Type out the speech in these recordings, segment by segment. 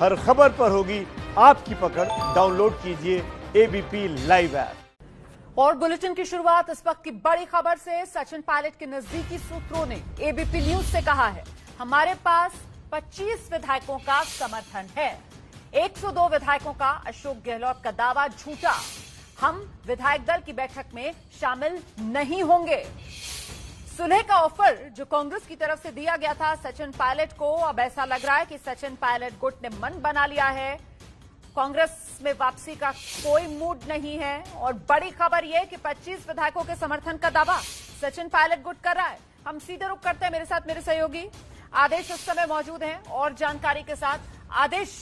हर खबर पर होगी आपकी पकड़। डाउनलोड कीजिए एबीपी लाइव ऐप। और बुलेटिन की शुरुआत इस वक्त की बड़ी खबर से। सचिन पायलट के नजदीकी सूत्रों ने एबीपी न्यूज से कहा है, हमारे पास 25 विधायकों का समर्थन है। 102 विधायकों का अशोक गहलोत का दावा झूठा। हम विधायक दल की बैठक में शामिल नहीं होंगे। सुलह का ऑफर जो कांग्रेस की तरफ से दिया गया था सचिन पायलट को, अब ऐसा लग रहा है कि सचिन पायलट गुट ने मन बना लिया है। कांग्रेस में वापसी का कोई मूड नहीं है। और बड़ी खबर यह कि 25 विधायकों के समर्थन का दावा सचिन पायलट गुट कर रहा है। हम सीधे रुख करते हैं, मेरे साथ मेरे सहयोगी आदेश इस समय मौजूद हैं और जानकारी के साथ। आदेश,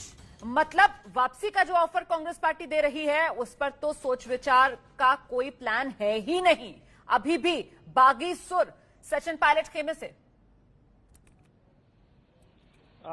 मतलब वापसी का जो ऑफर कांग्रेस पार्टी दे रही है उस पर तो सोच विचार का कोई प्लान है ही नहीं। अभी भी बागी सुर सचिन पायलट खेमे से।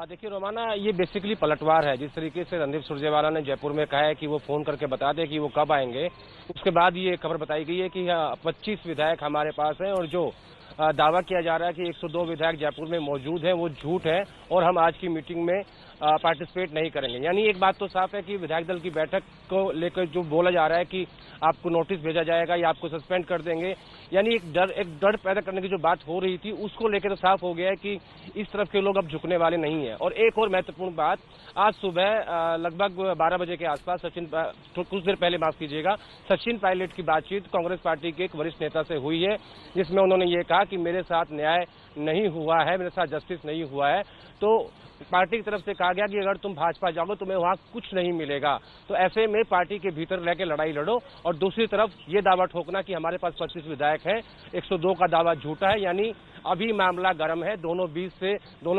देखिए रोमाना, ये बेसिकली पलटवार है। जिस तरीके से रणदीप सुरजेवाला ने जयपुर में कहा है कि वो फोन करके बता दे कि वो कब आएंगे, उसके बाद ये खबर बताई गई है कि 25 विधायक हमारे पास हैं और जो दावा किया जा रहा है कि 102 विधायक जयपुर में मौजूद हैं वो झूठ है और हम आज की मीटिंग में पार्टिसिपेट नहीं करेंगे। यानी एक बात तो साफ है कि विधायक दल की बैठक को लेकर जो बोला जा रहा है कि आपको नोटिस भेजा जाएगा या आपको सस्पेंड कर देंगे, यानी एक डर पैदा करने की जो बात हो रही थी उसको लेकर तो साफ हो गया है कि इस तरफ के लोग अब झुकने वाले नहीं है। और एक और महत्वपूर्ण बात, आज सुबह लगभग 12 बजे के आसपास कुछ देर पहले माफ कीजिएगा, सचिन पायलट की बातचीत कांग्रेस पार्टी के एक वरिष्ठ नेता से हुई है, जिसमें उन्होंने ये कहा कि मेरे साथ न्याय नहीं हुआ है, मेरे साथ जस्टिस नहीं हुआ है। तो पार्टी की तरफ से कहा गया कि अगर तुम भाजपा जाओगे तुम्हें वहां कुछ नहीं मिलेगा। तो ऐसे में पार्टी के भीतर रह के लड़ाई लड़ो। और दूसरी तरफ ये दावा ठोकना कि हमारे पास 25 विधायक हैं, 102 का दावा झूठा है। यानी अभी मामला गर्म है, दोनों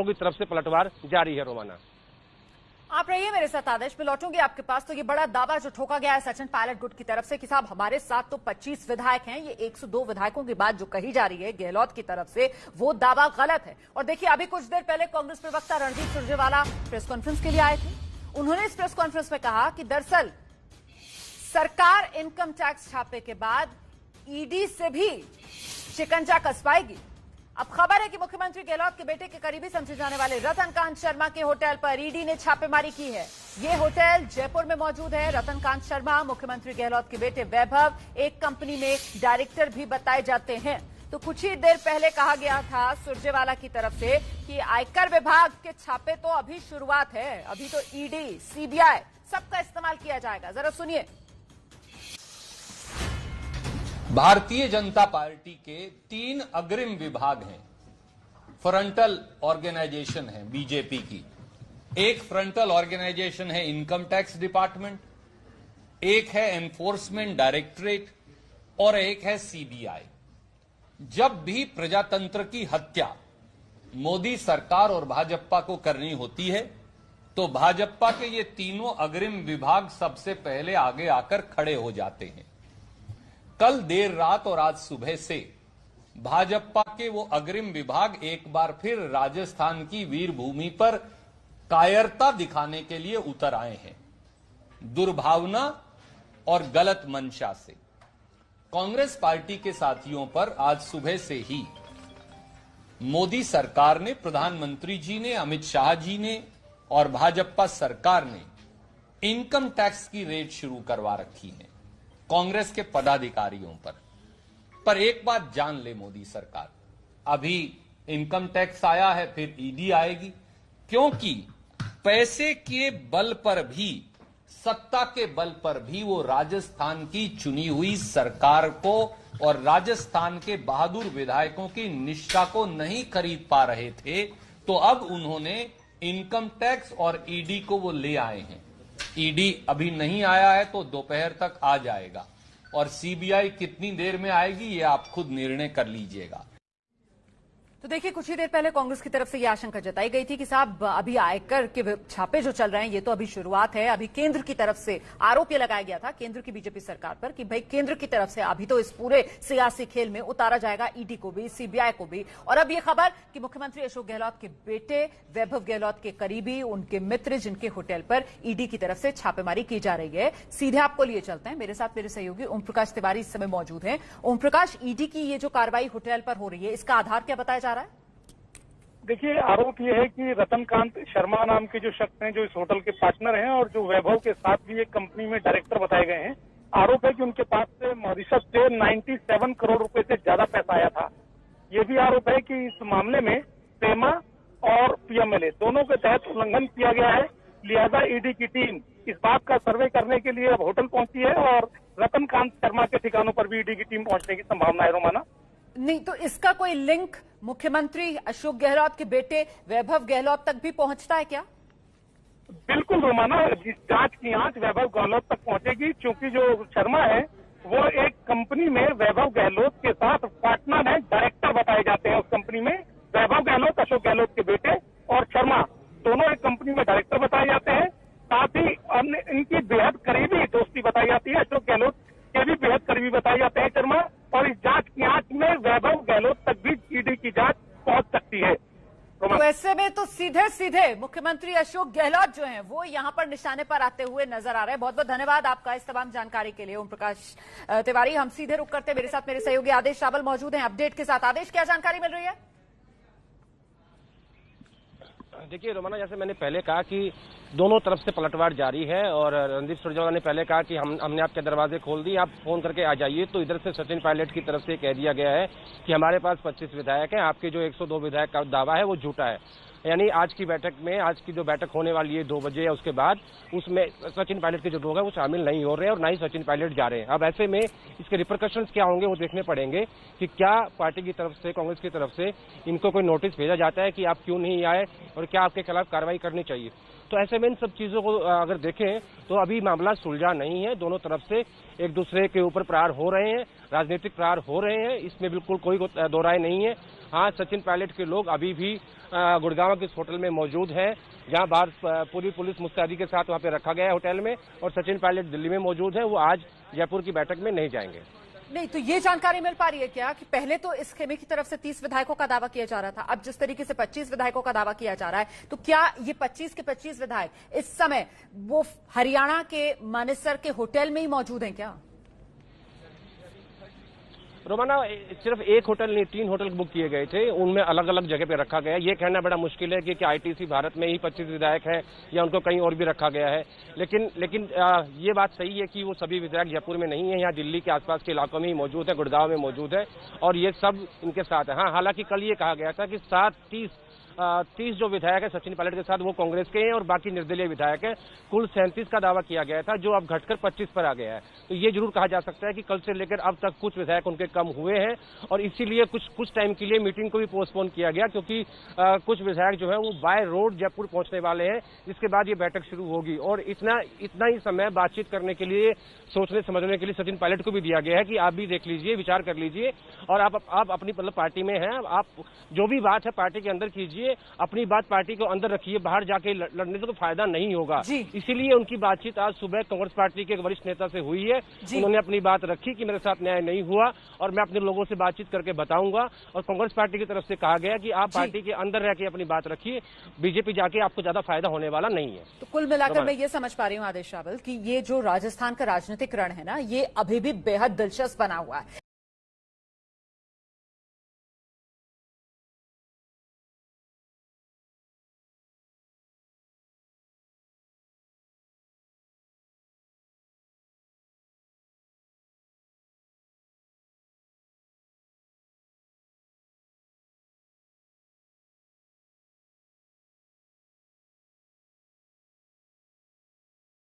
की तरफ से पलटवार जारी है। रोमाना, आप रहिए मेरे साथ आदेश, में लौटूंगी आपके पास। तो ये बड़ा दावा जो ठोका गया है सचिन पायलट गुट की तरफ से कि साहब हमारे साथ तो 25 विधायक हैं, ये 102 विधायकों की बात जो कही जा रही है गहलोत की तरफ से, वो दावा गलत है। और देखिए, अभी कुछ देर पहले कांग्रेस प्रवक्ता रणदीप सुरजेवाला प्रेस कॉन्फ्रेंस के लिए आए थे। उन्होंने इस प्रेस कॉन्फ्रेंस में कहा कि दरअसल सरकार इनकम टैक्स छापे के बाद ईडी से भी शिकंजा कसवाएगी। अब खबर है कि मुख्यमंत्री गहलोत के बेटे के करीबी समझे जाने वाले रतनकांत शर्मा के होटल पर ईडी ने छापेमारी की है। ये होटल जयपुर में मौजूद है। रतनकांत शर्मा मुख्यमंत्री गहलोत के बेटे वैभव एक कंपनी में डायरेक्टर भी बताए जाते हैं। तो कुछ ही देर पहले कहा गया था सुरजेवाला की तरफ से कि आयकर विभाग के छापे तो अभी शुरुआत है, अभी तो ईडी, सीबीआई सबका इस्तेमाल किया जाएगा। जरा सुनिए। भारतीय जनता पार्टी के 3 अग्रिम विभाग हैं, फ्रंटल ऑर्गेनाइजेशन है बीजेपी की। एक फ्रंटल ऑर्गेनाइजेशन है इनकम टैक्स डिपार्टमेंट, एक है एनफोर्समेंट डायरेक्टरेट और एक है सीबीआई। जब भी प्रजातंत्र की हत्या मोदी सरकार और भाजपा को करनी होती है तो भाजपा के ये तीनों अग्रिम विभाग सबसे पहले आगे आकर खड़े हो जाते हैं। कल देर रात और आज सुबह से भाजपा के वो अग्रिम विभाग एक बार फिर राजस्थान की वीर भूमि पर कायरता दिखाने के लिए उतर आए हैं, दुर्भावना और गलत मंशा से। कांग्रेस पार्टी के साथियों पर आज सुबह से ही मोदी सरकार ने, प्रधानमंत्री जी ने, अमित शाह जी ने और भाजपा सरकार ने इनकम टैक्स की रेड शुरू करवा रखी है कांग्रेस के पदाधिकारियों पर एक बात जान ले मोदी सरकार, अभी इनकम टैक्स आया है, फिर ईडी आएगी, क्योंकि पैसे के बल पर भी, सत्ता के बल पर भी वो राजस्थान की चुनी हुई सरकार को और राजस्थान के बहादुर विधायकों की निष्ठा को नहीं खरीद पा रहे थे। तो अब उन्होंने इनकम टैक्स और ईडी को वो ले आए हैं। ईडी अभी नहीं आया है तो दोपहर तक आ जाएगा और सीबीआई कितनी देर में आएगी ये आप खुद निर्णय कर लीजिएगा। तो देखिए, कुछ ही देर पहले कांग्रेस की तरफ से यह आशंका जताई गई थी कि साहब अभी आयकर के छापे जो चल रहे हैं ये तो अभी शुरुआत है। अभी केंद्र की तरफ से आरोप ये लगाया गया था केंद्र की बीजेपी सरकार पर कि भाई केंद्र की तरफ से अभी तो इस पूरे सियासी खेल में उतारा जाएगा ईडी को भी, सीबीआई को भी। और अब ये खबर कि मुख्यमंत्री अशोक गहलोत के बेटे वैभव गहलोत के करीबी, उनके मित्र जिनके होटल पर ईडी की तरफ से छापेमारी की जा रही है। सीधे आपको लिए चलते हैं, मेरे साथ मेरे सहयोगी ओम प्रकाश तिवारी इस समय मौजूद हैं। ओम प्रकाश, ईडी की ये जो कार्रवाई होटल पर हो रही है इसका आधार क्या बताया जा रहा है? देखिए, आरोप ये है कि रतनकांत शर्मा नाम के जो शख्स हैं, जो इस होटल के पार्टनर हैं और जो वैभव के साथ भी एक कंपनी में डायरेक्टर बताए गए हैं, आरोप है कि उनके पास से मॉरिशस से 97 करोड़ रुपए से ज्यादा पैसा आया था। ये भी आरोप है कि इस मामले में पेमा और पीएमएलए दोनों के तहत उल्लंघन किया गया है। लिहाजा ईडी की टीम इस बात का सर्वे करने के लिए अब होटल पहुंची है और रतनकांत शर्मा के ठिकानों पर भी ईडी की टीम पहुंचने की संभावना है। रोमाना, नहीं तो इसका कोई लिंक मुख्यमंत्री अशोक गहलोत के बेटे वैभव गहलोत तक भी पहुंचता है क्या? बिल्कुल रोमाना, जिस जांच की आंच वैभव गहलोत तक पहुंचेगी, क्योंकि जो शर्मा है वो एक कंपनी में वैभव गहलोत के साथ पार्टनर है, डायरेक्टर बताए जाते हैं उस कंपनी में। वैभव गहलोत अशोक गहलोत के बेटे और शर्मा दोनों एक कंपनी में डायरेक्टर बताए जाते हैं। साथ ही इनकी बेहद करीबी दोस्ती बताई जाती है। अशोक गहलोत के भी बेहद करीबी बताए जाते हैं शर्मा, और इस जांच की आंच में वैभव गहलोत तक भी ईडी की जांच पहुंच सकती है। तो ऐसे में तो सीधे सीधे मुख्यमंत्री अशोक गहलोत जो हैं वो यहां पर निशाने पर आते हुए नजर आ रहे हैं। बहुत बहुत धन्यवाद आपका इस तमाम जानकारी के लिए ओम प्रकाश तिवारी। हम सीधे रुक करते, मेरे साथ मेरे सहयोगी आदेश रावल मौजूद हैं अपडेट के साथ। आदेश, क्या जानकारी मिल रही है? देखिए रोमाना, जैसे मैंने पहले कहा कि दोनों तरफ से पलटवार जारी है और रणदीप सुरजेवाला ने पहले कहा कि हमने आपके दरवाजे खोल दिए, आप फोन करके आ जाइए। तो इधर से सचिन पायलट की तरफ से कह दिया गया है कि हमारे पास 25 विधायक हैं, आपके जो 102 विधायक का दावा है वो झूठा है। यानी आज की बैठक में, आज की जो बैठक होने वाली है 2 बजे या उसके बाद, उसमें सचिन पायलट के जो लोग हैं वो शामिल नहीं हो रहे हैं और ना ही सचिन पायलट जा रहे हैं। अब ऐसे में इसके रिपरकशंस क्या होंगे वो देखने पड़ेंगे कि क्या पार्टी की तरफ से, कांग्रेस की तरफ से इनको कोई नोटिस भेजा जाता है कि आप क्यों नहीं आए और क्या आपके खिलाफ कार्रवाई करनी चाहिए। तो ऐसे में इन सब चीजों को अगर देखें तो अभी मामला सुलझा नहीं है। दोनों तरफ से एक दूसरे के ऊपर प्रहार हो रहे हैं, राजनीतिक प्रहार हो रहे हैं, इसमें बिल्कुल कोई दो राय नहीं है। हाँ, सचिन पायलट के लोग अभी भी गुड़गांव के इस होटल में मौजूद हैं, जहां बाहर पूरी पुलिस मुस्तैदी के साथ वहां पे रखा गया है होटल में, और सचिन पायलट दिल्ली में मौजूद है। वो आज जयपुर की बैठक में नहीं जाएंगे। नहीं तो ये जानकारी मिल पा रही है क्या कि पहले तो इस खेमे की तरफ से 30 विधायकों का दावा किया जा रहा था, अब जिस तरीके से 25 विधायकों का दावा किया जा रहा है, तो क्या ये 25 के 25 विधायक इस समय वो हरियाणा के मानेसर के होटल में ही मौजूद हैं क्या? रोमाना, सिर्फ एक होटल नहीं, 3 होटल बुक किए गए थे, उनमें अलग अलग जगह पे रखा गया। ये कहना बड़ा मुश्किल है कि आईटीसी भारत में ही 25 विधायक हैं या उनको कहीं और भी रखा गया है। लेकिन ये बात सही है कि वो सभी विधायक जयपुर में नहीं है, यहाँ दिल्ली के आसपास के इलाकों में ही मौजूद है, गुड़गांव में मौजूद है, और ये सब इनके साथ है। हाँ, हालांकि कल ये कहा गया था कि 30 जो विधायक है सचिन पायलट के साथ वो कांग्रेस के हैं और बाकी निर्दलीय विधायक हैं। कुल 37 का दावा किया गया था, जो अब घटकर 25 पर आ गया है। तो ये जरूर कहा जा सकता है कि कल से लेकर अब तक कुछ विधायक उनके कम हुए हैं, और इसीलिए कुछ टाइम के लिए मीटिंग को भी पोस्टपोन किया गया, क्योंकि कुछ विधायक जो है वो बाय रोड जयपुर पहुंचने वाले हैं, जिसके बाद ये बैठक शुरू होगी। और इतना ही समय बातचीत करने के लिए, सोचने समझने के लिए सचिन पायलट को भी दिया गया है कि आप भी देख लीजिए, विचार कर लीजिए, और आप अपनी मतलब पार्टी में हैं, आप जो भी बात है पार्टी के अंदर कीजिए, अपनी बात पार्टी को अंदर रखिए, बाहर जाके लड़ने से कोई फायदा नहीं होगा। इसीलिए उनकी बातचीत आज सुबह कांग्रेस पार्टी के एक वरिष्ठ नेता से हुई है। उन्होंने अपनी बात रखी कि मेरे साथ न्याय नहीं हुआ और मैं अपने लोगों से बातचीत करके बताऊंगा, और कांग्रेस पार्टी की तरफ से कहा गया कि आप पार्टी के अंदर रह के अपनी बात रखिए, बीजेपी जाके आपको ज्यादा फायदा होने वाला नहीं है। तो कुल मिलाकर मैं ये समझ पा रही हूँ आदेश रावल कि ये जो राजस्थान का राजनीतिक रण है ना, ये अभी भी बेहद दिलचस्प बना हुआ है।